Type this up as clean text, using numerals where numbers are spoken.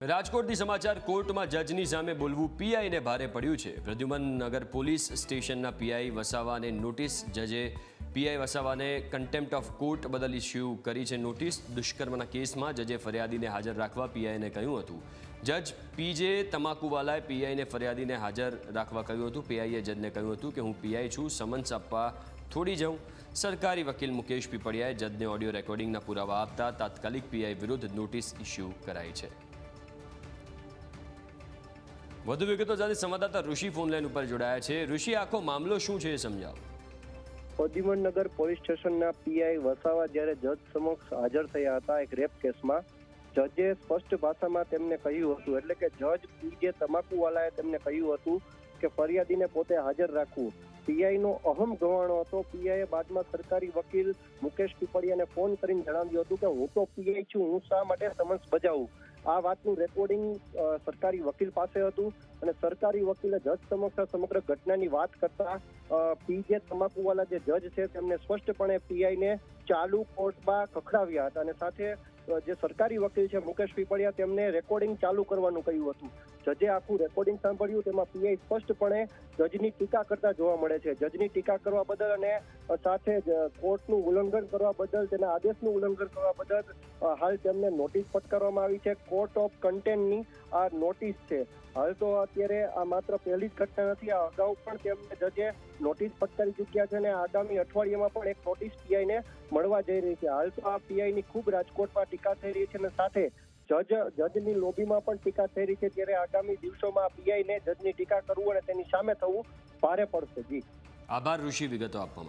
રાજકોટથી સમાચાર કોર્ટમાં જજની સામે બોલવું પીઆઈને ભારે પડ્યું છે। પ્રદ્યુમન નગર પોલીસ સ્ટેશનના પીઆઈ વસાવાને નોટિસ જજે પીઆઈ વસાવાને કન્ટેમ્પ્ટ ઓફ કોર્ટ બદલ ઇસ્યુ કરી છે નોટિસ। દુષ્કર્મના કેસમાં જજે ફરિયાદીને હાજર રાખવા પીઆઈને કહ્યું હતું। જજ પીજે તમાકુવાલાએ પીઆઈને ફરિયાદીને હાજર રાખવા કહ્યું હતું। પીઆઈએ જજને કહ્યું હતું કે હું પીઆઈ છું, સમન્સ આપવા થોડી જાઉં। સરકારી વકીલ મુકેશ પીપળિયાએ જજને ઓડિયો રેકોર્ડિંગના પુરાવા આપતા તાત્કાલિક પીઆઈ વિરુદ્ધ નોટિસ ઇસ્યુ કરાઈ છે। વધુ વિગતો સાથે સંવાદદાતા ઋષિ ફોનલાઈન ઉપર જોડાયા છે। ઋષિ, આખો મામલો શું છે એ સમજાવો। પ્રદ્યુમન નગર પોલીસ સ્ટેશનના પીઆઈ વસાવા જ્યારે જજ સમક્ષ હાજર થયા હતા એક રેપ કેસમાં, જજે સ્પષ્ટ ભાષામાં તેમને કહ્યું હતું, એટલે કે જજ પીજે તમાકુવાલાએ તેમને કહ્યું હતું કે ફરિયાદીને પોતે હાજર રાખવું। પીઆઈનો અહમ ગવાણો હતો। પીઆઈએ બાદમાં સરકારી વકીલ મુકેશ પીપળિયાને ફોન કરીને જણાવ્યું હતું કે હું તો પીઆઈ છું, હું શા માટે સમન્સ બજાવું। આ વાતનું રેકોર્ડિંગ સરકારી વકીલ પાસે હતું અને સરકારી વકીલે જજ સમક્ષ સમગ્ર ઘટનાની વાત કરતા પીજે તમાકુવાલા જે જજ છે તેમને સ્પષ્ટપણે પીઆઈને ચાલુ કોર્ટમાં ખખડાવ્યા હતા અને સાથે જે સરકારી વકીલ છે મુકેશ પીપળિયા તેમને રેકોર્ડિંગ ચાલુ કરવાનું કહ્યું હતું। જજે આખું રેકોર્ડિંગ સાંભળ્યું, તેમાં પીઆઈ સ્પષ્ટપણે જજની ટીકા કરતા જોવા મળે છે। જજની ટીકા કરવા બદલ અને સાથે જ કોર્ટનું ઉલ્લંઘન કરવા બદલ, તેના આદેશનું ઉલ્લંઘન કરવા બદલ હાલ તેમને નોટિસ ફટકારવામાં આવી છે। કોર્ટ ઓફ કન્ટેમ્પ્ટની આ નોટિસ છે। હાલ તો અત્યારે આ માત્ર પહેલી જ ઘટના નથી, આ અગાઉ પણ તેમને જજે નોટિસ ફટકારી ચૂક્યા છે અને આગામી અઠવાડિયામાં પણ એક નોટિસ પીઆઈને મળવા જઈ રહી છે। હાલ તો આ પીઆઈની ખૂબ રાજકોટમાં ટીકા થઈ રહી છે અને સાથે જજની લોબીમાં પણ ટીકા થઈ રહી છે। ત્યારે આગામી દિવસોમાં પીઆઈને જજની ટીકા કરવું અને તેની સામે થવું ભારે પડશે। જી, આભાર ઋષિ વિગતો આપવા માટે।